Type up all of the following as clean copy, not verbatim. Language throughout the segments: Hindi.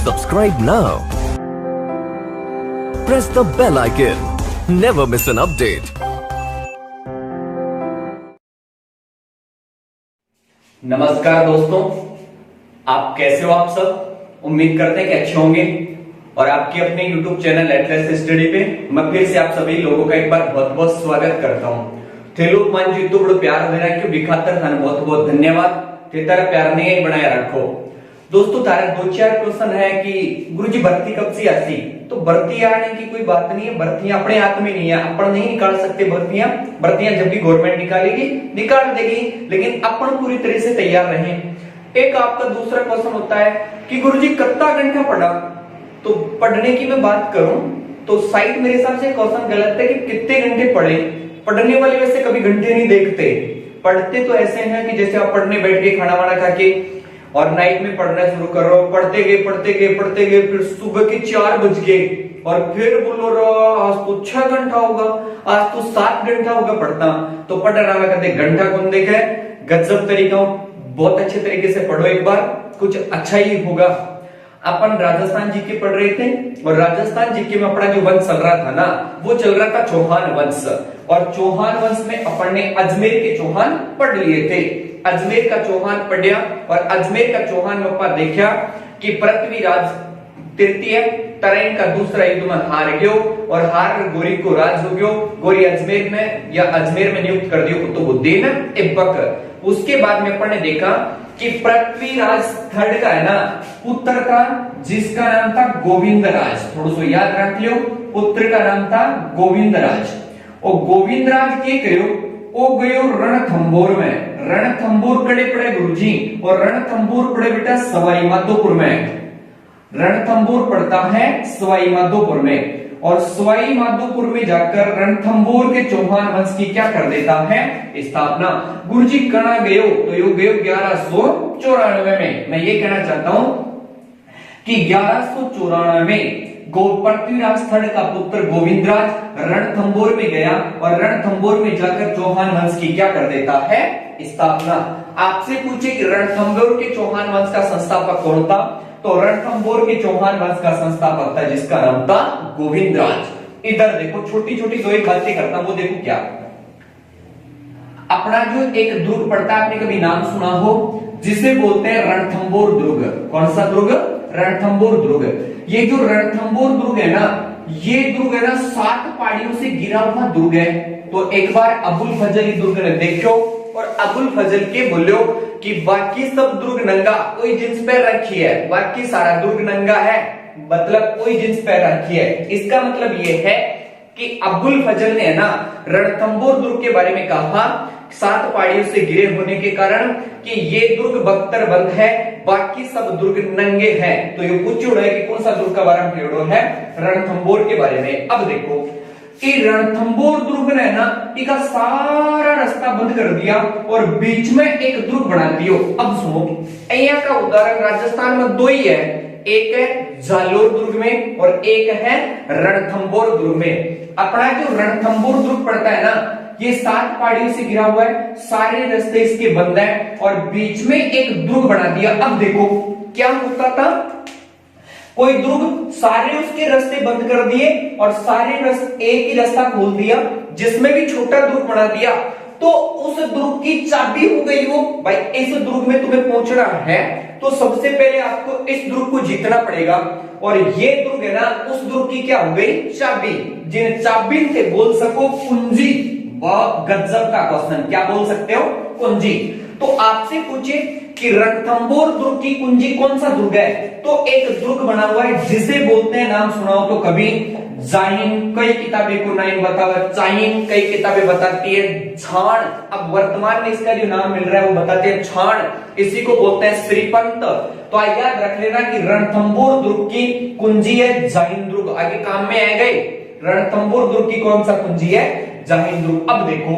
Subscribe now. Press the bell icon. Never miss an update. नमस्कार दोस्तों, आप कैसे हो? आप सब उम्मीद करते हैं कि अच्छे होंगे और आपके अपने YouTube चैनल एटलस स्टडी पे मैं फिर से आप सभी लोगों का एक बार बहुत बहुत स्वागत करता हूँ। थे लोग मान जी तो बड़ो प्यार दे रहा है, क्यों खातर थाने बहुत बहुत धन्यवाद। थे तारा प्यार नहीं बनाए रखो। दोस्तों तारा दो चार क्वेश्चन है कि गुरुजी भर्ती कब से आती, तो भर्ती आने की कोई बात नहीं है। भर्तियां अपने हाथ में नहीं है, अपन नहीं निकाल सकते भर्तियां जब भी गवर्नमेंट निकालेगी निकाल देगी, लेकिन अपन पूरी तरह से तैयार रहें। एक आपका दूसरा क्वेश्चन होता है कि गुरुजी कितना घंटा पढ़ा, तो पढ़ने की मैं बात करूं तो शायद मेरे हिसाब से क्वेश्चन गलत है कि कितने घंटे पढ़े। पढ़ने वाले वैसे कभी घंटे नहीं देखते, पढ़ते तो ऐसे हैं कि जैसे आप पढ़ने बैठ के खाना वाना खा के और नाइट में पढ़ना शुरू कर रहे हो, पढ़ते गए फिर सुबह के 4 बज गए और फिर बोलो रहा आज तो 6 घंटा होगा, आज तो 7 घंटा होगा पढ़ता, तो पढ़ रहा मैं कहते घंटा कौन देखे। गजब तरीका, बहुत अच्छे तरीके से पढ़ो, एक बार कुछ अच्छा ही होगा। अपन राजस्थान जीके पढ़ रहे थे और राजस्थान जीके में अपना जो वंश चल रहा था ना, वो चल रहा था चौहान वंश, और चौहान वंश में अपन ने अजमेर के चौहान पढ़ लिए थे। अजमेर का चौहान पढ़िया और अजमेर का चौहान में अपन देखा कि पृथ्वीराज तृतीय तराइन का दूसरा युद्ध में हार गयो और हार गोरी को राज हो गयो। गोरी अजमेर में या अजमेर में नियुक्त कर दियो कुतुबुद्दीन ऐबक। उसके बाद में अपन ने देखा कि पृथ्वीराज थर्ड का है ना पुत्र का, जिसका नाम था गोविंदराज, थोड़ा सा याद रख लियो, पुत्र का नाम था गोविंदराज। और गोविंदराज के कहो ओ गयो रणथंबोर में। रणथंबोर कड़े पड़े गुरुजी, और रणथंबोर पड़े बेटा सवाई माधोपुर में। रणथंबोर पड़ता है सवाई माधोपुर में, और सवाई माधोपुर में जाकर रणथंबोर के चौहान वंश की क्या कर देता है स्थापना। गुरुजी कणा गयो तो यो गयो 1194 में। मैं ये कहना चाहता हूं कि 1194 में पृथ्वीराज थर्ड का पुत्र गोविंदराज रणथंबोर में गया और रणथंबोर में जाकर चौहान वंश की क्या कर देता है स्थापना। आपसे पूछे कि रणथंबोर के चौहान वंश का संस्थापक कौन था, तो रणथंबोर के चौहान वंश का संस्थापक था जिसका नाम था गोविंदराज। इधर देखो छोटी छोटी दो एक बातें करता हूं, वो देखो क्या अपना जो एक दुर्ग पड़ता है, आपने कभी नाम सुना हो, जिसे बोलते हैं रणथंबोर दुर्ग। कौन सा दुर्ग? रणथंबोर दुर्ग। ये जो रणथंबोर दुर्ग है ना, ये दुर्ग है ना 7 पहाड़ियों से घिरा हुआ दुर्ग है। तो एक बार अबुल फजल दुर्ग ने देखो और अबुल फजल के बोलो कि बाकी सब दुर्ग नंगा कोई जिन्स पे रखी है, बाकी सारा दुर्ग नंगा है, मतलब कोई जिन्स पे रखी है। इसका मतलब ये है कि अबुल फजल ने ना रणथंबोर दुर्ग के बारे में कहा 7 पहाड़ियों से घिरे होने के कारण कि ये दुर्ग बख्तर बंद है, बाकी सब दुर्ग नंगे हैं। तो ये पूछो है कि कौन सा दुर्ग का बारे में पेड़ो है, रणथंबोर के बारे में। अब देखो कि रणथंबोर दुर्ग ने ना इसका सारा रास्ता बंद कर दिया और बीच में एक दुर्ग बना दियो। अब सुनो, यहाँ का उदाहरण राजस्थान में 2 ही है, एक है जालोर दुर्ग में और एक है रणथंबोर दुर्ग में। अपना जो रणथंबोर दुर्ग पड़ता है ना, ये 7 पहाड़ियों से घिरा हुआ है, सारे रास्ते इसके बंद है और बीच में एक दुर्ग बना दिया। अब देखो क्या होता था, कोई दुर्ग सारे उसके रास्ते बंद कर दिए और सारे रास्ते एक ही रास्ता खोल दिया, जिसमें भी छोटा दुर्ग बना दिया, तो उस दुर्ग की चाबी हो गई वो भाई इस दुर्ग में तुम्हें पहुंचना है तो सबसे पहले आपको इस दुर्ग को जीतना पड़ेगा। और ये दुर्ग है ना उस दुर्ग की क्या हो गई चाबी, जिन चाबी से बोल सको कुंजी। गजब का क्वेश्चन, क्या बोल सकते हो? कुंजी। तो आपसे पूछे कि रणथंबोर दुर्ग की कुंजी कौन सा दुर्ग है, तो एक दुर्ग बना हुआ है जिसे बोलते हैं, नाम सुनाओ तो कभी जाइन, कई किताबें को नाम बतावा चाइन, कई किताबें बताती है छाण। अब वर्तमान में इसका जो नाम मिल रहा है वो बताते हैं छाण, इसी को बोलते हैं श्रीपंत। तो याद रख लेना कि रणथंबोर दुर्ग की कुंजी है जाइन दुर्ग। आगे काम में आ गए, रणथंबोर दुर्ग की कौन सा कुंजी है? जाइन दुर्ग। अब देखो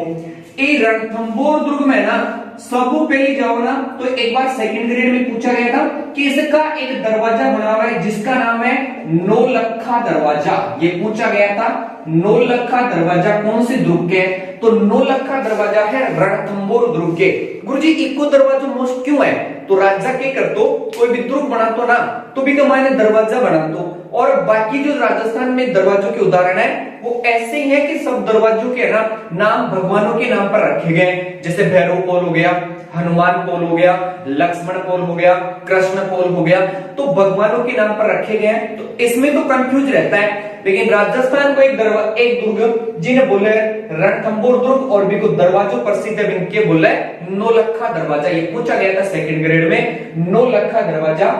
ये रणथंबोर दुर्ग में ना सबू पहले जाओ ना, तो एक बार सेकंड ग्रेड में पूछा गया था कि इसका एक दरवाजा बना हुआ है जिसका नाम है नौलखा दरवाजा। ये पूछा गया था नौलखा दरवाजा कौन से दुर्ग के? तो नौलखा दरवाजा है रणथंबोर दुर्ग के। गुरुजी इको दरवाजा मोस्ट क्यों है? तो राजा के कर तो कोई भी दुर्ग बना तो ना, तो भी तो मायने दरवाजा बना तो। और बाकी जो राजस्थान में दरवाजों के उदाहरण है वो ऐसे ही है कि सब दरवाजों के ना नाम भगवानों के नाम पर रखे गए, जैसे भैरव पोल हो गया, हनुमान पोल हो गया, लक्ष्मण पोल हो गया, कृष्ण पोल हो गया, तो भगवानों के नाम पर रखे गए हैं। तो इसमें तो कंफ्यूज रहता है। लेकिन राजस्थान को एक दुर्ग जिन्हें बोले रणथंभौर दुर्ग, और भी कुछ दरवाजों प्रसिद्ध है इनके बोले नौलखा दरवाजा। ये पूछा गया था सेकंड ग्रेड में, नौलखा दरवाजा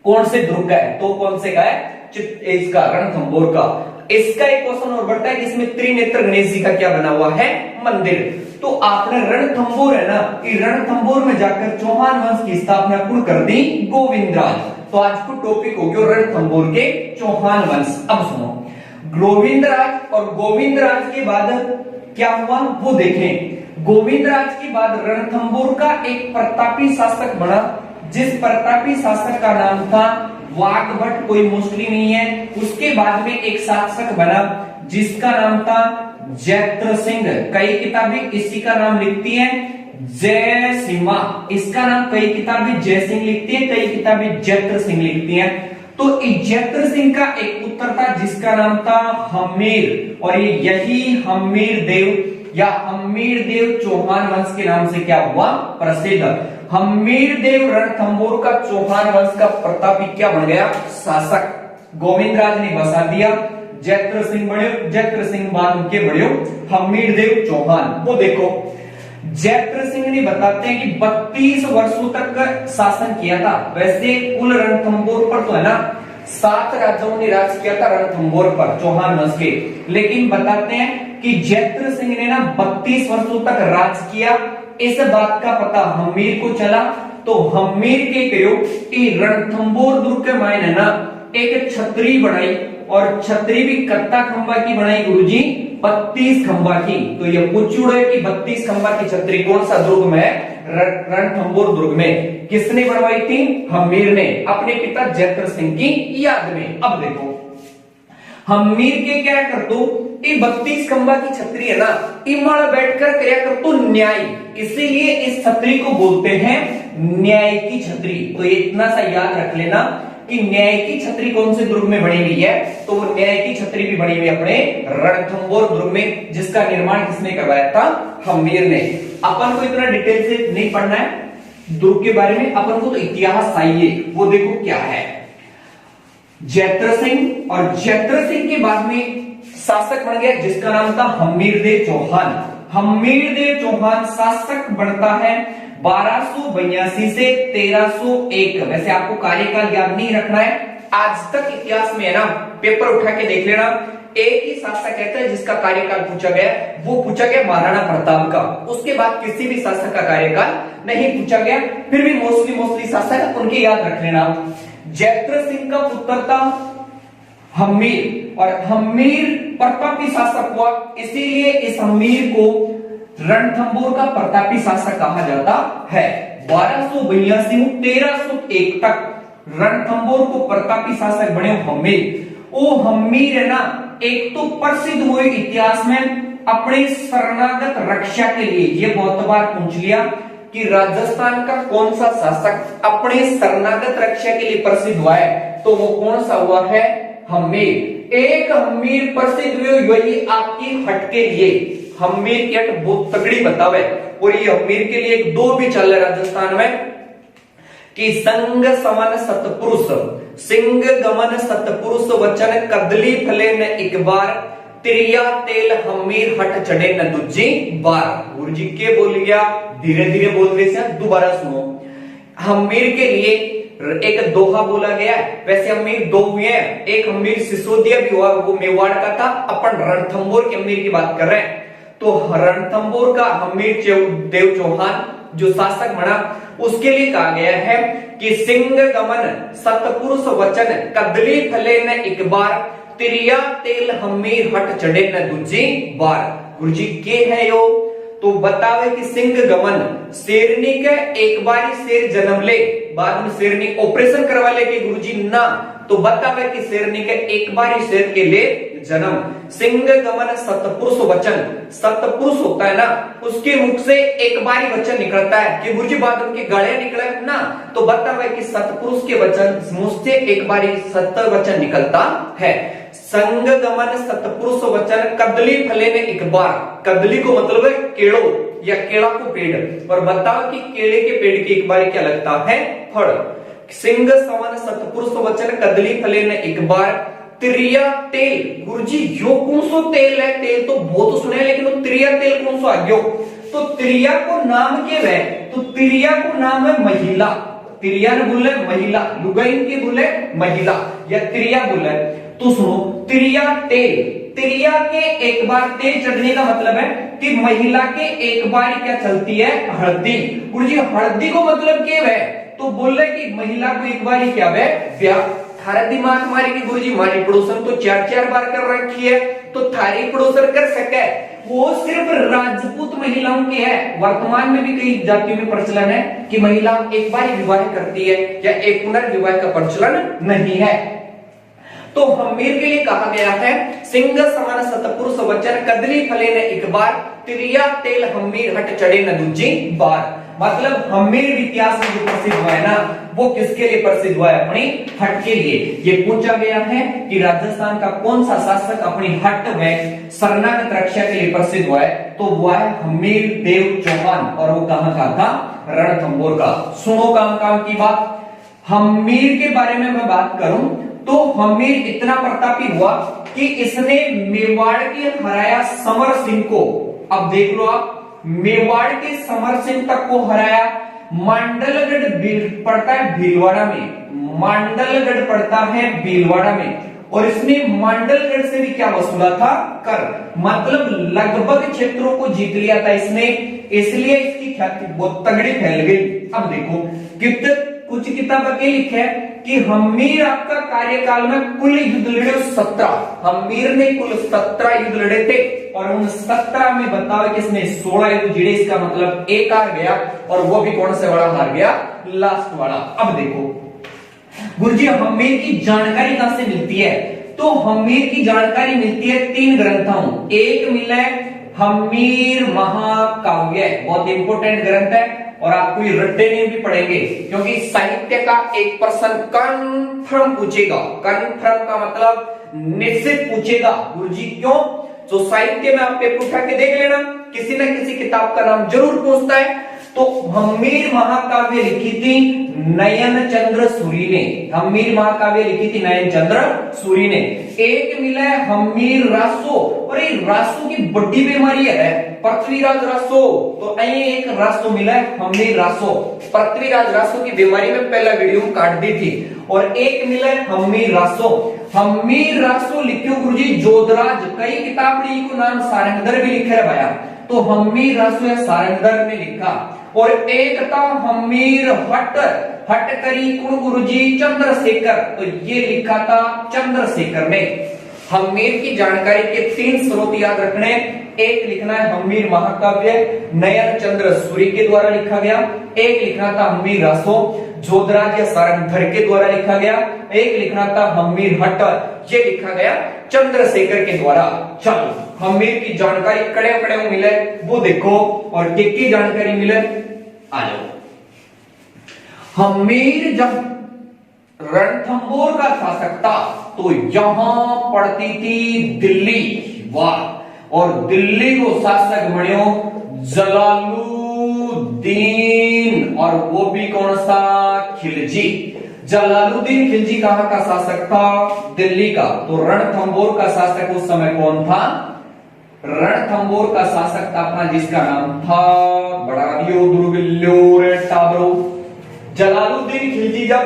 कौन से दुर्ग का है, तो कौन से का है, इसका रणथंभौर का। इसका एक क्वेश्चन और बढ़ता है कि इसमें त्रिनेत्र गणेश जी का क्या बना हुआ है, मंदिर। तो आपने रणथंभौर है ना, ये रणथंभौर में जाकर चौहान वंश की स्थापना पूर्ण कर दी गोविंदराज। तो आज को टॉपिक हो गया रणथंभौर के चौहान वंश। अब सुनो, गोविंदराज और गोविंदराज के बाद क्या हुआ वो देखें। गोविंदराज के बाद रणथंभौर का एक प्रतापी शासक बना, जिस प्रतापी शासक का नाम था वाकभट, कोई मुस्लिम नहीं है। उसके बाद में एक शासक बना जिसका नाम था जैत्र सिंह। कई किताबें इसी का नाम लिखती हैं जय सिम्हा, इसका नाम कई किताबें जय सिंह लिखती है, कई किताबें जैत्र सिंह लिखती हैं। तो जैत्र सिंह का एक पुत्र था जिसका नाम था हम्मीर, और यही हम्मीर देव या हम्मीर देव चौहान वंश के नाम से क्या हुआ, प्रसिद्ध। हम्मीर देव रणथंभौर का चौहान वंश का प्रतापी क्या बन गया, शासक। गोविंदराज ने बसा दिया, जैत्र सिंह बड़े, जैत्र सिंह बाद उनके बड़े हम्मीर देव चौहान। वो देखो जैत्र सिंह ने बताते हैं कि 32 वर्षों तक शासन किया था। वैसे कुल रणथंभौर पर तो है ना 7 राजाओं ने राज किया था रणथंभौर पर चौहान वंश के, लेकिन बताते हैं कि जैत्र सिंह ने ना 32 वर्षों तक राज किया। इस बात का पता हम्मीर को चला, तो हम्मीर के कहो रणथंभौर दुर्ग के मायने ना एक छतरी बनाई, और छतरी भी कत्ता खंबा की बनाई गुरुजी, 32 खंबा की। तो ये पूछूड़ है कि 32 खंबा की छतरी कौन सा दुर्ग में है, रणथंभौर दुर्ग में। किसने बनवाई थी, हम्मीर ने, अपने पिता जैत्र सिंह की याद में। अब देखो हम्मीर के क्या कर दो, ये 32 खंबा की छतरी है ना, इमड़ बैठकर क्या कर तो न्याय, इसीलिए इस छतरी को बोलते हैं न्याय की छतरी। तो ये इतना सा याद रख लेना कि न्याय की छतरी कौन से दुर्ग में बनी हुई है, तो वो न्याय की छतरी भी बनी हुई अपने रणथंभौर दुर्ग में, जिसका निर्माण किसने करवाया था, हम्मीर ने। अपन को इतना डिटेल से नहीं पढ़ना है दुर्ग के बारे में, अपन को तो इतिहास चाहिए। वो देखो क्या है, जैत्र सिंह, और जैत्र सिंह के बाद में शासक बन गया जिसका नाम था हम्मीर देव चौहान। हम्मीर देव चौहान शासक बनता है 1282 से 1301। वैसे आपको कार्यकाल याद नहीं रखना है, आज तक इतिहास में है ना पेपर उठा के देख लेना, एक ही शासक कहता है जिसका कार्यकाल पूछा गया, वो पूछा गया महाराणा प्रताप का। उसके बाद किसी भी शासक का कार्यकाल नहीं पूछा गया, फिर भी मोस्टली शासक उनके याद रख लेना। जैत्र सिंह का पुत्र था हम्मीर, और हम्मीर प्रतापी शासक हुआ, इसीलिए इस हम्मीर को रणथंभौर का प्रतापी शासक कहा जाता है। 1282 1301 तक रणथंभौर को प्रतापी शासक बने हम्मीर। वो हम्मीर है ना, एक तो प्रसिद्ध हुए इतिहास में अपने शरणागत रक्षा के लिए। ये बहुत बार पूछ लिया कि राजस्थान का कौन सा शासक अपने शरणागत रक्षा के लिए प्रसिद्ध हुआ है, तो वो कौन सा हुआ है, हम्मीर। एक हम्मीर प्रसिद्ध हुए यही आपकी हट के लिए, हम्मीर की हट बहुत तगड़ी बतावे। और ये हम्मीर के लिए एक दो भी चल रहा है राजस्थान में कि संग समन सतपुरुष, सिंह गमन सतपुरुष वचन कदली फले न एक बार, त्रिया तेल हम्मीर हट चढ़े न दूजी बार। गुरुजी के बोल गया, धीरे धीरे बोल रहे, दोबारा सुनो। हम्मीर के लिए एक दोहा बोला गया है। वैसे हम्मीर दो हुए हैं, एक हम्मीर सिसोदिया भी हुआ, वो मेवाड़ का था। अपन रणथंभौर के हम्मीर की बात कर रहे हैं, तो रणथंभौर का हम्मीर देव चौहान जो शासक बना, उसके लिए कहा गया है कि सिंह गमन सतपुरुष वचन कदली फले न एक बार, त्रिया तेल हम्मीर हट चढ़े न दूजी बार। गुरुजी के है यो, तो बतावे कि सिंह गमन शेरनी के एक बारी शेर जन्म ले, बाद में शेरनी ऑपरेशन करवा ले कि गुरुजी ना, तो बतावे कि शेरनी के एक बारी शेर के ले जन्म। सिंह गमन सतपुरुष वचन, सतपुरुष होता है ना, उसके मुख से एक बारी वचन निकलता है कि गुरुजी बाद उनके गले निकले ना, तो बतावे कि सतपुरुष के वचन मुख से एक बारी सत्य वचन निकलता है। संग गमन सतपुरुष वचन कदली फले में एक बार, कदली को मतलब है केड़ो या केला को पेड़, और बताओ कि केले के पेड़ की एक बार क्या लगता है, फल। सिंह सवन सतपुरुष वचन कदली फले में एक बार, त्रिया तेल, गुरुजी यो कौन सो तेल है, तेल तो बहुत सुने लेकिन वो त्रिया तेल कौन सो आग्यो, तो त्रिया को नाम के है, तो त्रिया को नाम है महिला, त्रिया ने बोले महिला, लुगाइन की बोले महिला या त्रिया बोले, तो सुनो त्रिया तेल, त्रिया के एक बार तेल चढ़ने का मतलब है कि महिला के एक बार क्या चलती है, हल्दी। गुरुजी हल्दी को मतलब क्या है, तो बोल रहे कि महिला को एक बार क्या है, ब्याह। थारा दिमाग हमारी की गुरुजी हमारी पड़ोसन तो 4-4 बार कर रखी है, तो थारी पड़ोसन कर सके, वो सिर्फ राजपूत महिलाओं की है। वर्तमान में भी कई जातियों में प्रचलन है कि महिला एक बार विवाह करती है या एक पुनर्विवाह का प्रचलन नहीं है। तो हमीर के लिए कहा गया है सिंह समान सतपुरुष वचन कदली फले ने एक बार, त्रिया तेल हमीर हट चढ़े न दूजी बार। मतलब हमीर इतिहास में जो प्रसिद्ध हुआ है ना, वो किसके लिए प्रसिद्ध हुआ है, अपनी हट के लिए। ये पूछा गया है कि राजस्थान का कौन सा शासक अपनी हट में शरणागत रक्षा के लिए प्रसिद्ध हुआ है, तो वो है हमीर देव चौहान, और वो कहां का था, रणथंभौर का। सुनो काम काम की बात, हमीर के बारे में मैं बात करूं तो हमीर इतना प्रतापी हुआ कि इसने मेवाड़ के हराया समर सिंह को। अब देख लो आप, मेवाड़ के समर सिंह तक को हराया। मांडलगढ़ पड़ता है भीलवाड़ा में, मांडलगढ़ पड़ता है भीलवाड़ा में, और इसने मांडलगढ़ से भी क्या वसूला था, कर। मतलब लगभग क्षेत्रों को जीत लिया था इसने, इसलिए इसकी ख्याति बहुत तगड़ी फैल गई। अब देखो कितने कुछ किताब के लिखे है कि हमीर आपका कार्यकाल में कुल युद्ध लड़े 17, हमीर ने कुल 17 युद्ध लड़े थे, और उन 17 में बताओ किसने 16 युद्ध जिड़े, इसका मतलब एक हार गया, और वो भी कौन से वाला हार गया, लास्ट वाला। अब देखो गुरुजी हमीर की जानकारी कहां से मिलती है, तो हमीर की जानकारी मिलती है 3 ग्रंथों। एक मिला है हमीर महाकाव्य, बहुत इंपोर्टेंट ग्रंथ है, और आपको ये रट्टे नहीं भी पढ़ेंगे, क्योंकि साहित्य का एक प्रश्न कन्फर्म पूछेगा। कन्फर्म का मतलब निश्चित पूछेगा गुरुजी, क्यों, तो साहित्य में आप पेपर उठा के देख लेना, किसी न किसी किताब का नाम जरूर पूछता है। तो हमीर महाकाव्य लिखी थी नयन चंद्र सूरी ने, हमीर महाकाव्य लिखी थी नयन चंद्र सूरी ने। एक मिला है हमीर रासो, और ये रासो की बड़ी बीमारी है, पृथ्वीराज रासो, तो एक रासो मिला है हमीर रासो, पृथ्वीराज रासो की बीमारी में पहला वीडियो काट दी थी। और एक मिला है हमीर रासो, हमीर रासो लिखियो गुरुजी जोधराज, कई किताबड़ी को नाम सारंगधर भी लिखे रहा भाया, तो हमीर रासो या सारंगधर ने लिखा। और एक था हमीर हट, हट करी कुण गुरुजी चंद्रशेखर, तो ये लिखा था चंद्रशेखर ने। हमीर की जानकारी के 3 स्रोत याद रखने, एक लिखना है हमीर महाकाव्य नयन चंद्र सूरी के द्वारा लिखा गया, एक लिखना था हमीर रासो जोधराज या सारंगधर के द्वारा लिखा गया, एक लिखना था हमीर हट, ये लिखा गया चंद्रशेखर के द्वारा। चलो हमीर की जानकारी कड़े कड़े मिले वो देखो, और की जानकारी मिले आ जाओ। हमीर जब रणथंभौर का शासक था तो यहां पड़ती थी दिल्ली, वाह, और दिल्ली को शासक बन्यो जलालुद्दीन, और वो भी कौन सा, खिलजी। जलालुद्दीन खिलजी कहां का शासक था, दिल्ली का। तो रणथंभौर का शासक उस समय कौन था, रणथंभौर का शासक था अपना जिसका नाम था बड़ा टाबरो। जलालुद्दीन खिलजी जब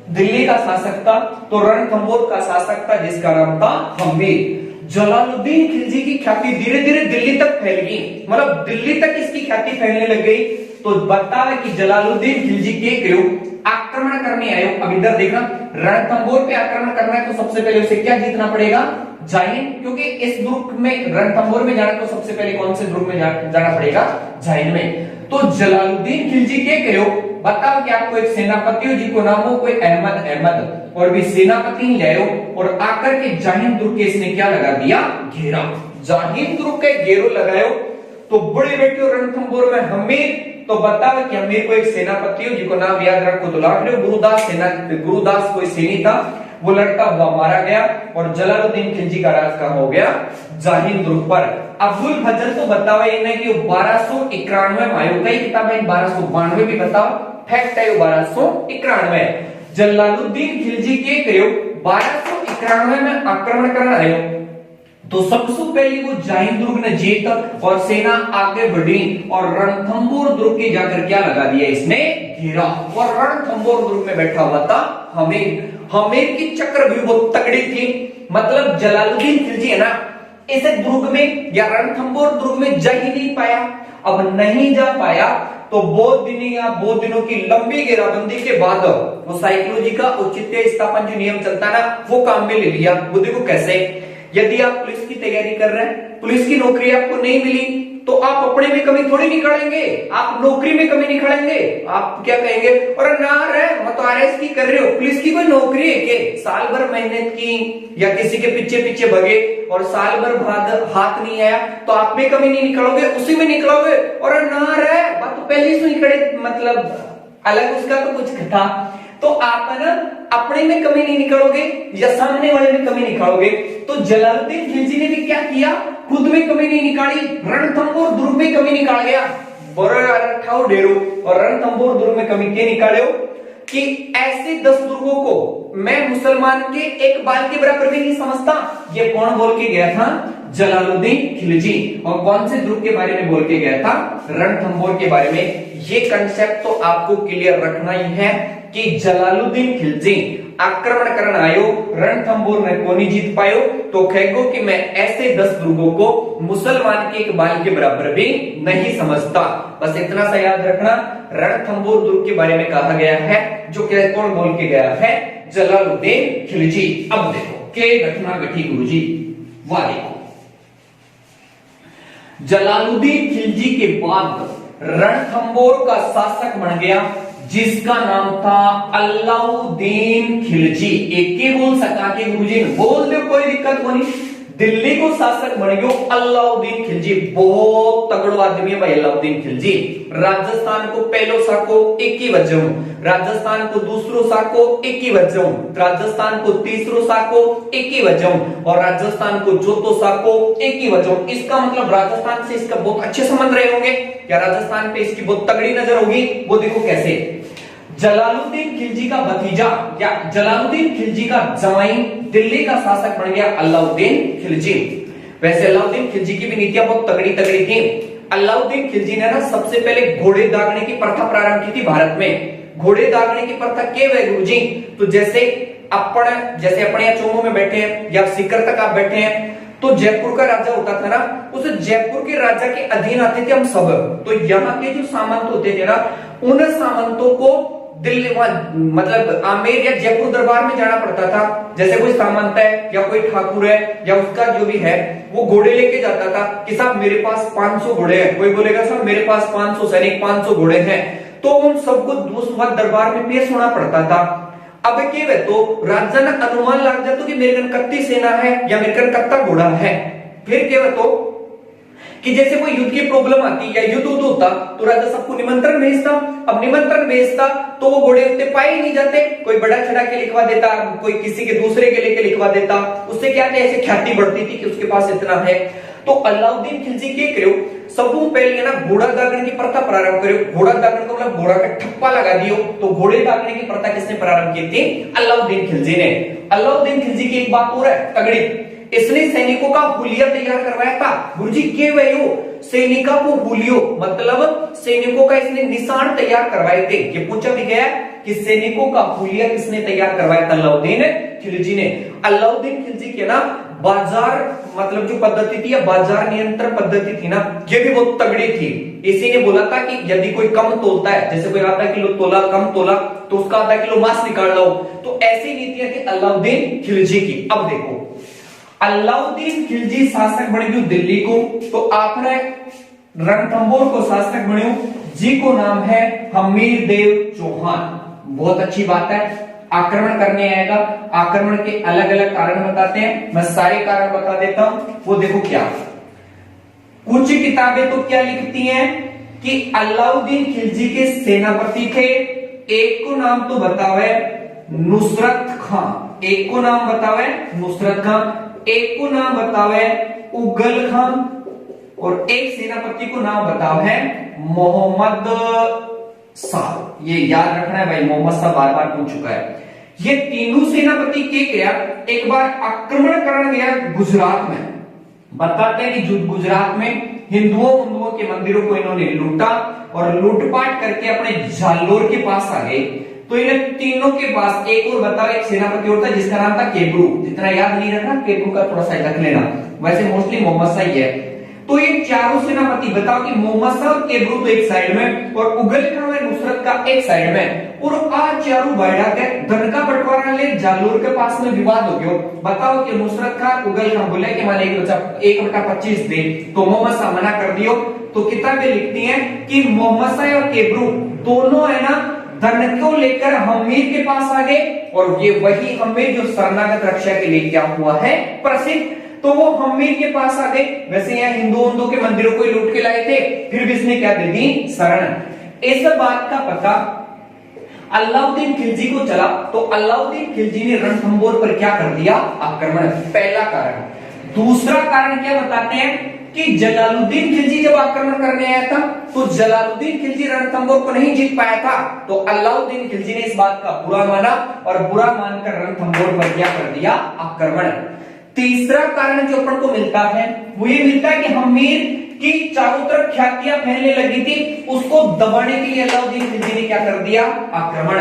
दिल्ली का शासक था तो रणथंभौर का शासक था जिसका नाम था हमीर। जलालुद्दीन खिलजी की ख्याति धीरे धीरे दिल्ली तक फैल गई, मतलब दिल्ली तक इसकी ख्याति फैलने लग गई। तो बतावे कि जलालुद्दीन खिलजी के क्यों आक्रमण करने आयो। अब इधर देखना, रणथंभौर पे आक्रमण करना है तो सबसे पहले उसे क्या जीतना पड़ेगा? जाहिन, क्योंकि इस दुर्ग में रणथंभौर में जाना तो सबसे पहले कौन से दुर्ग में जाना पड़ेगा? जाहिन में। तो जलालुद्दीन खिलजी के कहो, बताओ कि आपको एक सेनापति हो जिसको नाम हो कोई अहमद और भी सेनापति ही ले और आकर के जाहिन दुर्ग के इसने क्या लगा दिया? घेरा। जाहिन दुर्ग के घेरो लगायो तो बड़े बेटे रणथंभौर में हमीर, तो बताओ कि हमीर को एक सेनापति हो जिसको नाम याद रखो तो लाख लो, गुरुदास कोई सैनिक था, वो लड़का हुआ मारा गया और जलालुद्दीन खिलजी का राज कहां हो गया? जाहिन दुर्ग पर। अब्दुल फजल तो बताओ ये नहीं कि 1291 में आयो, कई किताब है 1292 भी बताओ, फैक्ट है 1291। जलालुद्दीन खिलजी के कहो 1291 में आक्रमण करना आयो तो सबसे पहले वो जाहिन दुर्ग ने जीत और सेना आगे बढ़ी और रणथंभौर दुर्ग के जाकर क्या लगा दिया इसने? घेरा। और रणथंभौर दुर्ग में बैठा हुआ था हमीर की चक्र भी बहुत तगड़ी थी। मतलब जलालुद्दीन खिलजी है ना, इस दुर्ग में या रणथंभौर दुर्ग में जा ही नहीं पाया। अब नहीं जा पाया तो बहुत दिनों की लंबी घेराबंदी के बाद वो साइकोलॉजी का औचित्य स्थापन जो नियम चलता है ना, वो काम में ले लिया। वो देखो कैसे, यदि आप पुलिस की तैयारी कर रहे हैं, पुलिस की नौकरी आपको नहीं मिली तो आप अपने में कमी थोड़ी निकालेंगे, आप नौकरी में कमी निकालेंगे। आप क्या कहेंगे? अरे ना रे, मैं तो आरएस की कर रहे हो, पुलिस की कोई नौकरी है के? साल भर मेहनत की या किसी के पीछे भगे और साल भर बाद हाथ नहीं आया तो आप में कमी नहीं निकालोगे, उसी में निकलोगे। और ना रे, बात तो पहले से निकले, मतलब अलग उसका तो कुछ था। तो आप है ना अपने में कमी नहीं निकालोगे या सामने वाले में कमी निकालोगे। तो जलालुद्दीन खिलजी ने भी क्या किया? खुद में कमी नहीं निकाली, रणथंभौर दुर्ग में कमी निकाल गया। ठाव डेरो और रणथंभौर दुर्ग में कमी क्या निकाले कि ऐसे 10 दुर्गों को मैं मुसलमान के एक बाल के बराबर भी नहीं समझता। ये कौन बोल के गया था? जलालुद्दीन खिलजी। और कौन से दुर्ग के बारे में बोल के गया था? रणथंभौर के बारे में। ये कंसेप्ट तो आपको क्लियर रखना ही है कि जलालुद्दीन खिलजी आक्रमण करना आयो, रणथंभौर में को नहीं जीत पायो तो कहेगो कि मैं ऐसे 10 दुर्गों को मुसलमान के एक बाल के बराबर भी नहीं समझता। बस इतना सा याद रखना, रणथंभौर दुर्ग के बारे में कहा गया है, जो क्या कौन बोल के गया है? जलालुद्दीन खिलजी। अब देखो के घटना घटी गुरुजी, वाह देखो, जलालुद्दीन खिलजी के बाद रणथंभौर का शासक बन गया जिसका नाम था अलाउद्दीन खिलजी। एक ही बोल सका के गुरुजी बोल दे, कोई दिक्कत नहीं। दिल्ली को शासक बन गयो अलाउद्दीन खिलजी। बहुत तगड़ो आदमी है भाई अलाउद्दीन खिलजी। राजस्थान को पहलो साको 21 वजह, राजस्थान को दूसरो साको 21 वजह, राजस्थान को तीसरो साको 21 वजह और राजस्थान को चौथो साको 21 वजह। इसका मतलब राजस्थान से इसका बहुत अच्छे संबंध रहे होंगे या राजस्थान पे इसकी बहुत तगड़ी नजर होगी। वो देखो कैसे, जलालुद्दीन खिलजी का भतीजा या जलालुद्दीन खिलजी का जवाई दिल्ली का शासक बन गया अलाउद्दीन खिलजी। वैसे अलाउद्दीन खिलजी की भी नीतियां बहुत तगड़ी थी। अलाउद्दीन खिलजी ने ना सबसे पहले घोड़े दागने की प्रथा प्रारंभ की थी भारत में। घोड़े दागने की प्रथा क्या है गुरुजी? तो जैसे अपने यहाँ चोमू में बैठे हैं या सीकर तक आप बैठे हैं तो जयपुर का राजा होता था ना, उस जयपुर के राजा के अधीन आते थे हम सब। तो यहाँ के जो सामंत होते थे ना, उन सामंतों को दिल्ली मतलब आमेर या जयपुर दरबार में जाना पड़ता था। जैसे कोई सामंत है या कोई ठाकुर है या उसका जो भी है वो घोड़े लेके जाता था कि साहब मेरे पास 500 घोड़े हैं। कोई बोलेगा साहब मेरे पास 500 सैनिक 500 घोड़े हैं, तो उन सबको उस वक्त दरबार में पेश होना पड़ता था। अब क्या है तो राजा ने अनुमान लग जाता कि मेरे कन कत्ती सेना है या मेरे कन कत्ता घोड़ा है। फिर क्या है तो कि जैसे कोई युद्ध की प्रॉब्लम आती या युद्ध होता तो राजा सबको निमंत्रण भेजता। अब निमंत्रण भेजता तो वो घोड़े उतने पाए नहीं जाते, कोई बड़ा चढ़ा के लिखवा देता, कोई किसी के दूसरे के लेके लिखवा देता। उससे क्या ऐसे ख्याति बढ़ती थी कि उसके पास इतना है। तो अलाउद्दीन खिलजी के करो सबको पहले ना घोड़ा दागने की प्रथा प्रारंभ करो। घोड़ा दागने का मतलब घोड़ा का ठप्पा लगा दियो। तो घोड़े दागने की प्रथा किसने प्रारंभ की थी? अलाउद्दीन खिलजी ने। अलाउद्दीन खिलजी की एक बात और है तगड़ी, इसने सैनिकों का हुलिया तैयार करवाया था। गुरुजी के वही हो सैनिका को हुलियो, मतलब सैनिकों का इसने निशान तैयार करवाए थे। ये पूछा भी गया कि सैनिकों का हुलिया किसने तैयार करवाया था? अलाउद्दीन खिलजी ने। अलाउद्दीन खिलजी के ना बाजार मतलब जो पद्धति थी या बाजार नियंत्रण पद्धति थी ना, ये भी बहुत तगड़ी थी। इसी ने बोला था कि यदि कोई कम तोलता है, जैसे कोई आधा किलो तोला, कम तोला, तो उसका आधा किलो मांस निकाल लो। तो ऐसी नीतियां थी अलाउद्दीन खिलजी की। अब देखो, अलाउद्दीन खिलजी शासक बन गयो दिल्ली को, तो आपने रणथंभौर को शासक बन्यो, जी को नाम है हमीर देव चौहान। बहुत अच्छी बात है। आक्रमण करने आएगा, आक्रमण के अलग अलग कारण बताते हैं, मैं सारे कारण बता देता हूं। वो देखो क्या, कुछ किताबें तो क्या लिखती हैं कि अलाउद्दीन खिलजी के सेनापति थे, एक को नाम तो बताओ है नुसरत खां, एक को नाम बताओ है नुसरत खां, एक को नाम बताओ है उगल खां, और एक सेनापति को नाम बताओ है मोहम्मद शाह। ये याद रखना है भाई, मोहम्मद शाह बार बार पूछ चुका है। ये तीनों सेनापति के गया, एक बार आक्रमण करने गया गुजरात में। बताते हैं कि गुजरात में हिंदुओं के मंदिरों को इन्होंने लूटा और लूटपाट करके अपने जालोर के पास आ गए। तो इन तीनों के पास एक और बताओ, एक सेनापति और था जिसका नाम था केब्रू। जितना याद नहीं रखना, केब्रू का थोड़ा सा रख लेना, वैसे मोस्टली मोहम्मद शाह ही है। तो ये चारों सेनापति बताओ कि मोहम्मद शाह और केब्रू तो एक साइड में और उगल खां और नुसरत का एक साइड में, और आज चारों बैठा के धन का बंटवारा ले जालोर के पास में विवाद हो गया। बताओ कि नुसरत खां उगल खां बोले कि माने 1/25 दे, तो मोहम्मद शाह मना कर दियो। तो किताबें लिखती हैं कि मोहम्मद शाह और केब्रू दोनों है ना धन को लेकर हमीर के पास आ गए, और ये वही हमीर जो शरणागत रक्षा के लिए क्या हुआ है प्रसिद्ध, तो वो हमीर के पास आ गए। वैसे यहाँ हिंदुओं के मंदिरों को लूट के लाए थे, फिर भी इसने क्या दे दी? शरण। इस बात का पता अलाउद्दीन खिलजी को चला, तो अलाउद्दीन खिलजी ने रणथंभौर पर क्या कर दिया? आक्रमण। पहला कारण। दूसरा कारण क्या बताते हैं कि जलालुद्दीन खिलजी जब आक्रमण करने आया था, तो जलालुद्दीन खिलजी रणथंभौर को नहीं जीत पाया था, तो अलाउद्दीन खिलजी ने इस बात का बुरा माना और बुरा मानकर रणथंभौर पर क्या कर दिया? आक्रमण। तीसरा कारण जो अपन को मिलता है वो ये मिलता है कि हमीर की चारों तरफ ख्यातियां फैलने लगी थी, उसको दबाने के लिए अलाउद्दीन खिलजी ने क्या कर दिया? आक्रमण।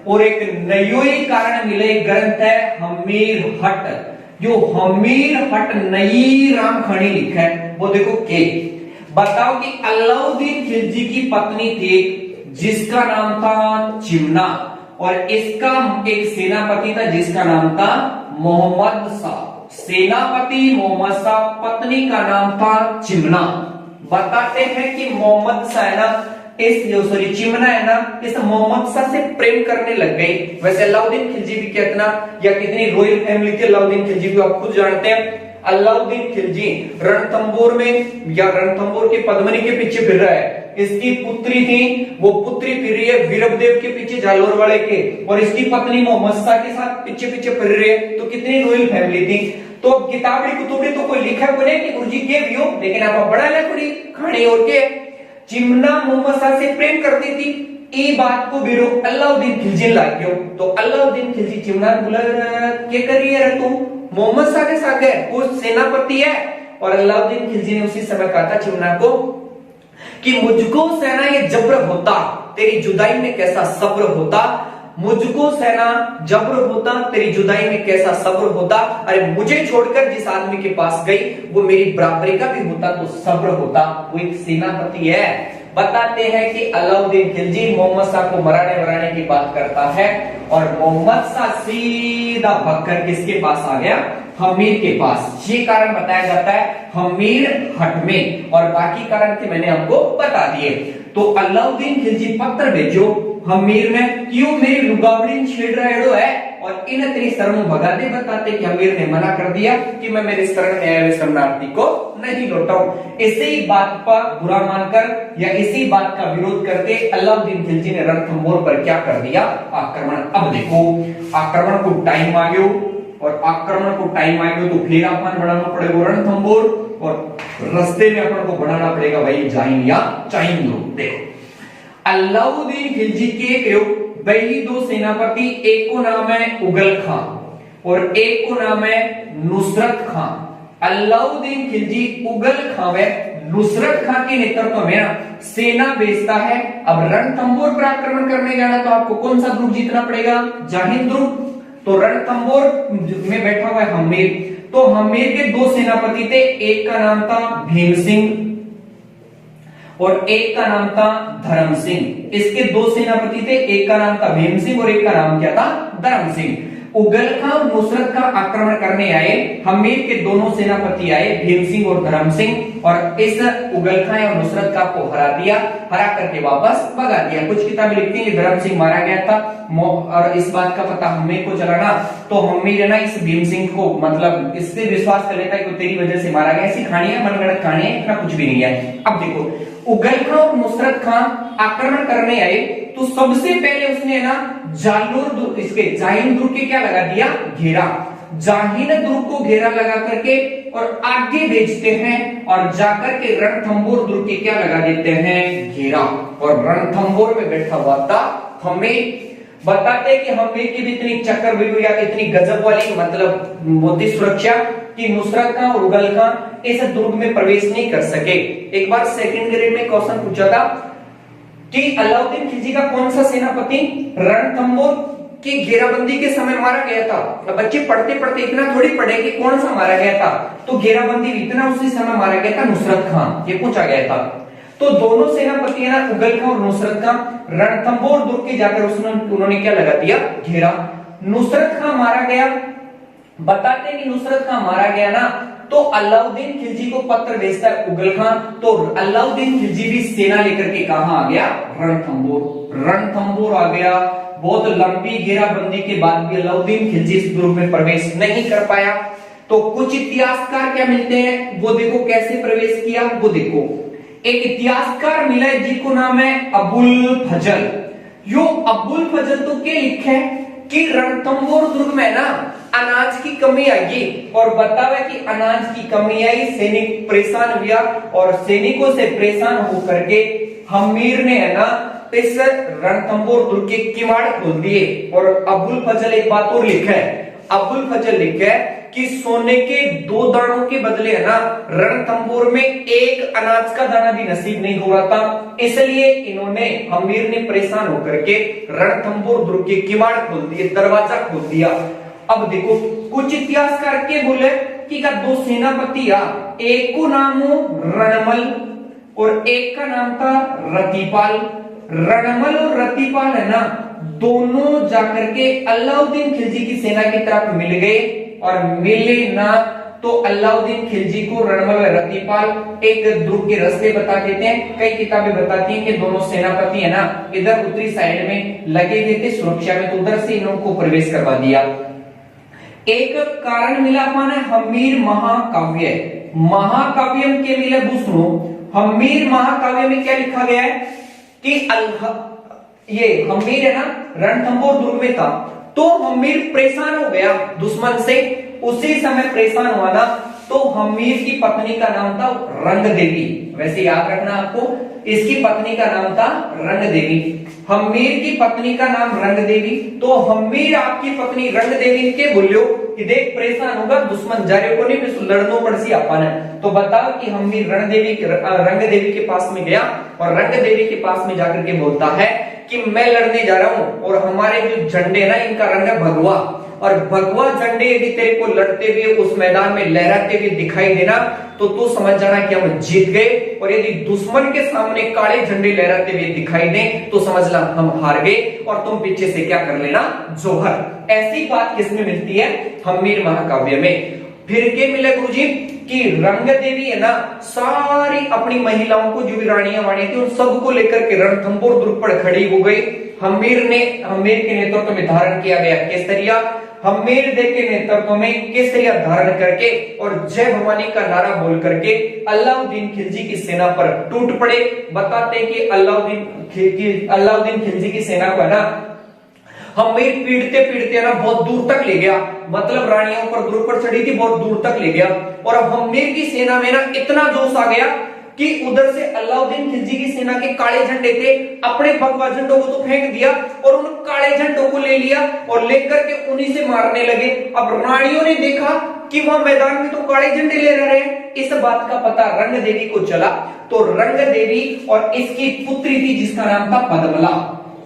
और एक नई कारण मिले, ग्रंथ है हमीर हट, जो हमीर हट नई रामखणी लिखा है, वो देखो के। बताओ कि अलाउद्दीन खिलजी की पत्नी थी जिसका नाम था चिमना, और इसका एक सेनापति था जिसका नाम था मोहम्मद शाह। सेनापति मोहम्मद शाह, पत्नी का नाम था चिमना। बताते हैं कि मोहम्मद शाह है ना, चिमना है ना, इस मोहम्मद शाह से प्रेम करने लग गई। वैसे अलाउद्दीन खिलजी भी कितना या कितनी रॉयल फैमिली थी अलाउद्दीन खिलजी को आप खुद जानते हैं। अलाउद्दीन खिलजी रणथंभौर में या रणथंभौर के पद्मनी के पीछे फिर रहा है। इसकी पुत्री थी, वो पुत्री फिर रही है वीरभदेव के पीछे जालोर वाले के, और इसकी पत्नी मोहम्मद शाह के साथ पीछे पीछे फिर रही है। तो कितनी रॉयल फैमिली थी। तो किताबी कुतुबी तो कोई लिखा बोले कि गुरुजी के भी हो, लेकिन आप बड़ा लकड़ी खानी और के चिमना मोहम्मद शाह से प्रेम करती थी। ये बात को बिरो अलाउद्दीन खिलजी लाग गयो। तो अलाउद्दीन खिलजी चिमना बोला के करिए रे तू मोहम्मद शाह के साथ है, वो सेनापति है। और अलाउद्दीन खिलजी ने उसी समय कहा था चिमना को कि मुझको सेना ये जबर होता, तेरी जुदाई में कैसा सब्र होता, मुझको सेना जबर होता, तेरी जुदाई में कैसा सब्र होता। अरे मुझे छोड़कर जिस आदमी के पास गई वो मेरी बराबरी का भी होता तो सब्र होता। वो एक सेनापति है। बताते हैं कि अलाउद्दीन खिलजी मोहम्मद शाह को मराने की बात करता है, और मोहम्मद शाह सीधा भगकर किसके पास आ गया? हमीर के पास। ये कारण बताया जाता है हमीर हट में, और बाकी कारण थे मैंने आपको बता दिए। तो अलाउद्दीन खिलजी पत्र भेजो हमीर में, क्यों मेरी लुगावड़ी छेड़ रहे है, और इन तेरी शर्म भगा दे। बताते कि हमीर ने मना कर दिया कि मैं मेरे शरण में आए हुए शरणार्थी को नहीं लौटाऊं। इसी बात पर बुरा मानकर या इसी बात का विरोध करके अलाउद्दीन खिलजी ने रणथंभौर पर क्या कर दिया? आक्रमण। अब देखो आक्रमण को टाइम आ गयो, और आक्रमण को टाइम आ गयो तो फिर अपन बढ़ाना पड़ेगा रणथंभौर, और रास्ते में अपन को बढ़ाना पड़ेगा भाई जाइन या चाइन। देखो अलाउद्दीन खिलजी के वही दो सेनापति, एक को नाम है उगल खां और एक को नाम है नुसरत खां। अलाउद्दीन खिलजी उगल खां में नुसरत खां के नेतृत्व में ना सेना भेजता है। अब रणथंभौर पर आक्रमण करने जाना तो आपको कौन सा ग्रुप जीतना पड़ेगा? जाहिंद ग्रुप। तो रणथंभौर में बैठा हुआ है हम्मीर। तो हम्मीर के दो सेनापति थे, एक का नाम था भीम सिंह और एक का नाम था धर्म सिंह। इसके दो सेनापति थे, एक का नाम था भीम सिंह और एक का नाम क्या था? धर्म सिंह। उगल खां और नुसरत का आक्रमण करने आए। हम्मीर के दोनों सेनापति आए, भीम सिंह और धर्म सिंह, और इस उगल खां और नुसरत का को हरा दिया, हरा करके वापस भगा दिया। कुछ किताबें लिखती हैं कि धर्म सिंह मारा गया था, और इस बात का पता हम्मीर को चला ना, तो हम्मीर है ना इस भीम सिंह को मतलब इससे विश्वास कर लेता है कि तेरी वजह से मारा गया। ऐसी कहानियां मनगढ़ंत कहानियां, इतना कुछ भी नहीं है। अब देखो उगल खां और नुसरत खां आक्रमण करने आए तो सबसे पहले उसने ना जालोर इसके जाहिंद दुर्ग के क्या लगा दिया? घेरा। जाहिंद दुर्ग को घेरा लगा करके और आगे भेजते हैं और जाकर के रणथंभौर दुर्ग के क्या लगा देते हैं? घेरा। और रणथंभौर में बैठा हुआ था हम्मीर। बताते हैं कि हम्मीर की भी इतनी चक्कर या इतनी गजब वाली मतलब मोदी सुरक्षा कि नुसरत खां और उगल खां इस दुर्ग में प्रवेश नहीं कर सके। एक बार सेकंड ग्रेड में क्वेश्चन पूछा था कि अलाउद्दीन खिलजी का कौन सा सेनापति रणथंभौर की घेराबंदी के समय मारा गया था? बच्चे पढ़ते पढ़ते इतना थोड़ी पढ़े कि कौन सा मारा गया था, तो घेराबंदी इतना उसी समय मारा गया था नुसरत खां, ये पूछा गया था। तो दोनों सेनापति है ना उगल खां और नुसरत खां रणथंभौर दुर्ग के जाकर उन्होंने क्या लगा दिया? घेरा। नुसरत खां मारा गया। बताते हैं कि नुसरत खां मारा गया ना तो अलाउद्दीन खिलजी को पत्र भेजता है उगल खां। तो अलाउद्दीन खिलजी भी सेना लेकर के कहां आ गया? रणथंभौर। रणथंभौर आ गया। बहुत लंबी घेराबंदी के बाद भी अलाउद्दीन खिलजी इस दुर्ग में प्रवेश नहीं कर पाया। तो कुछ इतिहासकार क्या मिलते हैं वो देखो, कैसे प्रवेश किया वो देखो। एक इतिहासकार मिला है जिनको नाम है अबुल फजल। यो अबुल फजल तो क्या लिखे है कि रणथंभौर दुर्ग में ना अनाज की कमी आई और बतावे कि अनाज की कमी आई, सैनिक परेशान हुआ और सैनिकों से परेशान होकर के हम्मीर ने है ना इस रणथंभौर दुर्ग के किवाड़ खोल दिए। और अबुल फजल एक बात और लिखा है, अबुल फजल लिखा है कि सोने के 2 दानों के बदले है ना रणथंभौर में एक अनाज का दाना भी नसीब नहीं हो रहा था, इसलिए इन्होंने हम्मीर ने परेशान होकर के रणथंभौर दुर्ग के किवाड़ खोल दिए, दरवाजा खोल दिया। अब देखो कुछ इतिहासकार के बोले कि का 2 सेनापति आ, एक को नाम हो रणमल और एक का नाम था रतिपाल। रणमल और रतिपाल है ना दोनों जाकर के अलाउद्दीन खिलजी की सेना की तरफ मिल गए और मिले ना तो अलाउद्दीन खिलजी को रणमल और रतिपाल एक दुर्ग के रास्ते बता देते हैं। कई किताबें बताती हैं कि दोनों सेनापति है ना इधर उत्तरी साइड में लगे हुए थे सुरक्षा में, तो उधर से इनको प्रवेश करवा दिया। एक कारण मिला पाना हम्मीर महाकाव्य। महाकाव्य के मिले सुनो, हम्मीर महाकाव्य में क्या लिखा गया है कि ये हम्मीर है ना रणथंभौर दुर्ग में था तो हम्मीर परेशान हो गया दुश्मन से। उसी समय परेशान हुआ ना तो हम्मीर की पत्नी का नाम था रंग देवी। वैसे याद रखना आपको, इसकी पत्नी का नाम था रंग देवी। हम्मीर की पत्नी का नाम रंग देवी। तो हम्मीर आपकी पत्नी रंग देवी के बोलियो कि देख परेशान होगा दुश्मन जा रहे को नहीं लड़नो पड़सी अपन है। तो बताओ कि हम्मीर रंग देवी के पास में गया और रंग देवी के पास में जाकर के बोलता है कि मैं लड़ने जा रहा हूं और हमारे जो झंडे ना इनका रंग है भगवा, और भगवा झंडे यदि तेरे को लड़ते हुए उस मैदान में लहराते हुए दिखाई देना तो तू समझ जाना कि हम जीत गए, और यदि दुश्मन के सामने काले झंडे लहराते हुए दिखाई दे तो समझ ला हम हार गए और तुम पीछे से क्या कर लेना जोहर। ऐसी बात किसमें मिलती है? हम्मीर महाकाव्य में। फिर क्या मिला गुरुजी कि रंग देवी है ना सारी अपनी महिलाओं को जो भी रानियां वाणी थी उन सबको लेकर के रणथंभौर दुर्ग पर खड़ी हो गई। हम्मीर के नेतृत्व में धारण किया गया केसरिया। हम्मीर देव के नेतृत्व में केसरिया धारण करके और जय भवानी का नारा बोल करके अलाउद्दीन खिलजी की सेना पर टूट पड़े। बताते हैं कि अलाउद्दीन खिलजी की सेना को है ना हम्मीर पीड़ते पीड़ते ना बहुत दूर तक ले गया, मतलब रानियों पर दुर्ग पर चढ़ी थी बहुत दूर तक ले गया। और अब हम्मीर की सेना में ना इतना जोश आ गया कि उधर से अलाउद्दीन खिलजी की सेना के काले झंडे थे, अपने भगवा झंडों को तो फेंक दिया और उन काले झंडों को ले लिया और लेकर के उन्हीं से मारने लगे। अब रानियों ने देखा कि वहां मैदान में तो काले झंडे ले रहे हैं। इस बात का पता रंग देवी को चला, तो रंग देवी और इसकी पुत्री थी जिसका नाम था पद्मला,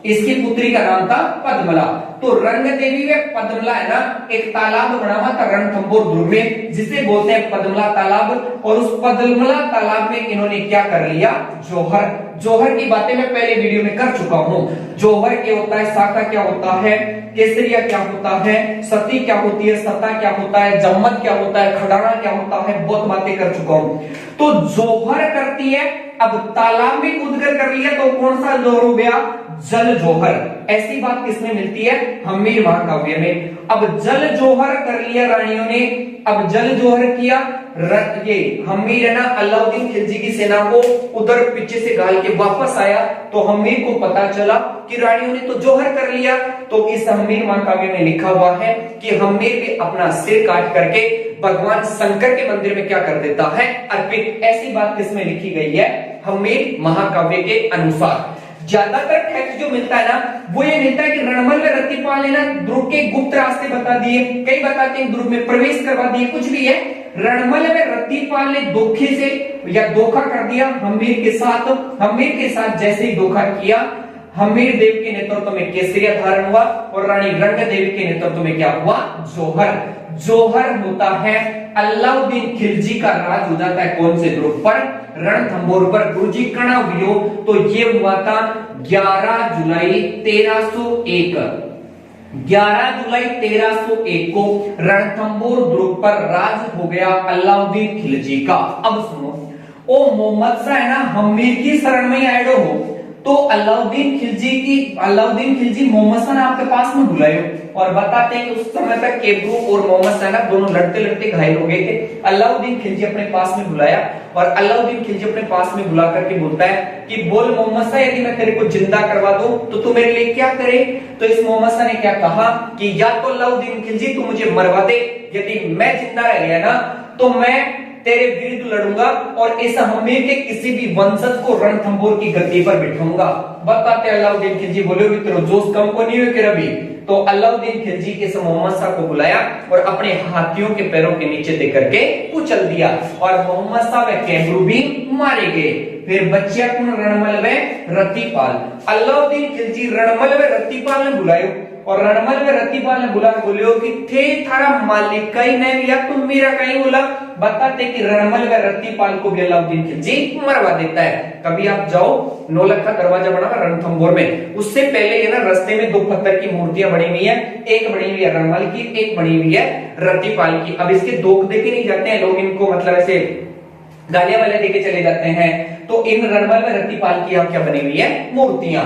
इसकी पुत्री का नाम था पद्मला। तो रंग देवी में पद्मला है ना, एक तालाब बना हुआ था रणथंभौर दुर्ग में जिसे बोलते हैं पद्मला तालाब, और उस पद्मला तालाब में इन्होंने क्या कर लिया, जौहर। जौहर की बातें मैं पहले वीडियो में कर चुका हूं। जौहर क्या होता है, साका क्या होता है, केसरिया क्या होता है, सती क्या होती है, सता क्या होता है, जम्मत क्या होता है, खडाना क्या होता है, बहुत बातें कर चुका हूं। तो जौहर करती है। अब तालाब में कूदकर कर लिया तो कौन सा जौहर हो गया, जल जौहर। ऐसी बात किसमें मिलती है, हम्मीर महाकाव्य में। अब जल जौहर कर लिया रानियों ने। अब जल जौहर किया, ये हम्मीर है ना अलाउद्दीन खिलजी की सेना को उधर पीछे से गाल के वापस आया, तो हम्मीर को पता चला कि रानियों ने तो जौहर कर लिया। तो इस हम्मीर महाकाव्य में लिखा हुआ है कि हम्मीर भी अपना सिर काट करके भगवान शंकर के मंदिर में क्या कर देता है, अर्पित। ऐसी बात किसमें लिखी गई है, हम्मीर महाकाव्य के अनुसार। ज्यादातर टेक्स्ट जो मिलता है ना वो ये मिलता है कि रणमल में रत्तीपाल ने ना ध्रुव के गुप्त रास्ते बता दिए, कई बताते हैं ध्रुव में प्रवेश करवा दिए, कुछ भी है। रणमल में रत्तीपाल ने धोखे से या धोखा कर दिया हम्मीर के साथ। हम्मीर के साथ जैसे ही धोखा किया, हम्मीर देव के नेतृत्व में केसरिया धारण हुआ और रानी रंग देवी के नेतृत्व में क्या हुआ, जौहर। जौहर होता है अलाउद्दीन खिलजी का राज हो जाता है कौन से ध्रुव पर, रणथंभौर पर। गुरुजी कणा वीडियो तो ये हुआ था 11 जुलाई 1301। 11 जुलाई 1301 को रणथंभौर ध्रुव पर राज हो गया अलाउद्दीन खिलजी का। अब सुनो, ओ मोहम्मद शाह है ना हम्मीर की शरण में आए हो, तो अलाउद्दीन खिलजी मोहम्मद शाह ने आपके पास में बुलाए और बताते हैं कि उस समय तक केबरू और मोहम्मद शाह ना दोनों लड़ते लड़ते घायल हो गए थे। अलाउद्दीन खिलजी अपने पास में बुलाया और अलाउद्दीन खिलजी अपने पास में बुला करके बोलता है कि बोल मोहम्मद शाह, यदि मैं तेरे को जिंदा करवा दूं तो तू मेरे लिए क्या करे। तो इस मोहम्मद शाह ने क्या कहा कि या तो अलाउद्दीन खिलजी तू मुझे मरवा दे, यदि मैं जिंदा रह गया ना तो मैं तेरे विरुद्ध लड़ूंगा और इस हम्मीर के किसी भी वंशज को रणथंभौर की गद्दी पर बिठाऊंगा। बताते अलाउद्दीन खिलजी बोले भी तेरा जोश कम को नहीं हुए कि रवि। तो अलाउद्दीन खिलजी के मोहम्मद शाह को बुलाया और अपने हाथियों के पैरों के नीचे दे करके कुचल दिया और मोहम्मद शाह व कैमरू भी मारे गए। फिर बच्चिया कौन, रणमल व रत्तीपाल। अलाउद्दीन खिलजी रणमल व रत्तीपाल ने बुलायो और रणमल में रत्तीपाल ने बुला बोलियो कि थे थारा मालिक कहीं नहीं या तुम मेरा कहीं बोला। बताते कि रणमल व रत्तीपाल को भी अलाउद्दीन खिलजी मरवा देता है। कभी आप जाओ, नौलखा दरवाजा बना हुआ रणथंभौर में, उससे पहले ये ना रास्ते में 2 पत्थर की मूर्तियां बनी हुई है, एक बनी हुई है रणमल की, एक बनी हुई है रत्तीपाल की। अब इसके दोख देखे नहीं जाते हैं लोग, इनको मतलब ऐसे गालियां वाले देके चले जाते हैं। तो इन रणमल में रत्तीपाल की क्या बनी हुई है, मूर्तियां।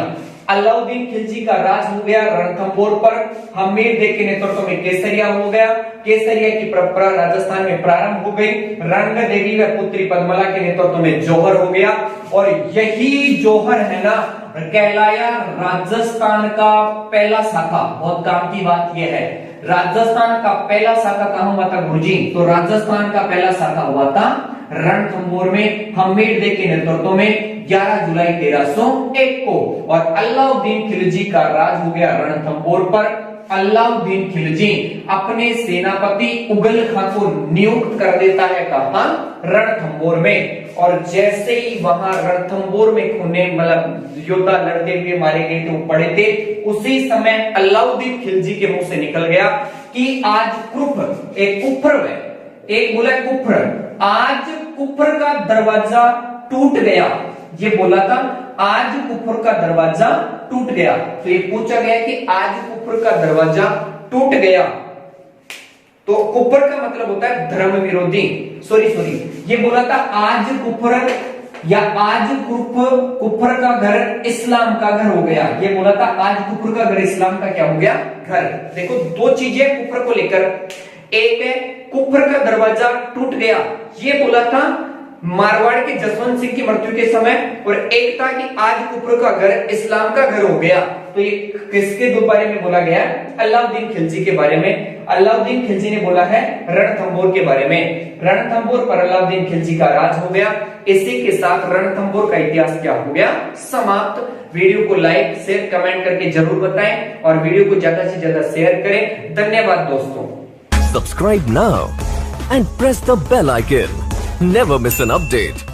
अलाउद्दीन खिलजी का राज हो गया रणथंभौर पर। हम्मीर देव के नेतृत्व में केसरिया हो गया। केसरिया की परंपरा राजस्थान में प्रारंभ हो गई। रंग देवी व पुत्री पद्मला के नेतृत्व में जौहर हो गया और यही जौहर है ना कहलाया राजस्थान का पहला शाखा। बहुत काम की बात यह है, राजस्थान का पहला शाखा कहां हुआ था गुरुजी, तो राजस्थान का पहला शाखा हुआ था रणथंभौर में हम्मीर देव के नेतृत्व में 11 जुलाई 1301 को। और अलाउद्दीन खिलजी का राज हो गया रणथंभौर पर। अलाउद्दीन खिलजी अपने सेनापति उगल खां को नियुक्त कर देता है कहां, रणथंभौर में। और जैसे ही वहां रणथंभौर में खूने मतलब योद्धा लड़ते हुए मारे गए थे, वो पड़े थे, उसी समय अलाउद्दीन खिलजी के मुंह से निकल गया कि आज कुफ्र, एक कुफ्र है, एक बोला कुफ्र, आज कुफ्र का दरवाजा टूट गया। ये बोला था आज कुफ्र का दरवाजा टूट गया। तो ये पूछा गया कि आज कुफ्र का दरवाजा टूट गया, तो कुफ्र का मतलब होता है धर्म विरोधी। सॉरी ये बोला था आज कुफ्र या आज कुफ्र का घर इस्लाम का घर हो गया। ये बोला था आज कुफ्र का घर इस्लाम का क्या हो गया, घर। देखो 2 चीजें कुफ्र को लेकर, एक है कुफ्र का दरवाजा टूट गया, ये बोला था मारवाड़ के जसवंत सिंह की मृत्यु के समय, और एक था कि आज कुफर का घर इस्लाम का घर हो गया। तो ये किसके बारे में बोला गया? अलाउद्दीन खिलजी के बारे में। अलाउद्दीन खिलजी ने बोला है रणथंभौर के बारे में। रणथंभौर पर अलाउद्दीन खिलजी का राज हो गया। इसी के साथ रणथंभौर का इतिहास क्या हो गया? समाप्त। वीडियो को लाइक शेयर कमेंट करके जरूर बताएं और वीडियो को ज्यादा से ज्यादा शेयर करें। धन्यवाद दोस्तों। Subscribe now and press the bell icon. Never miss an update.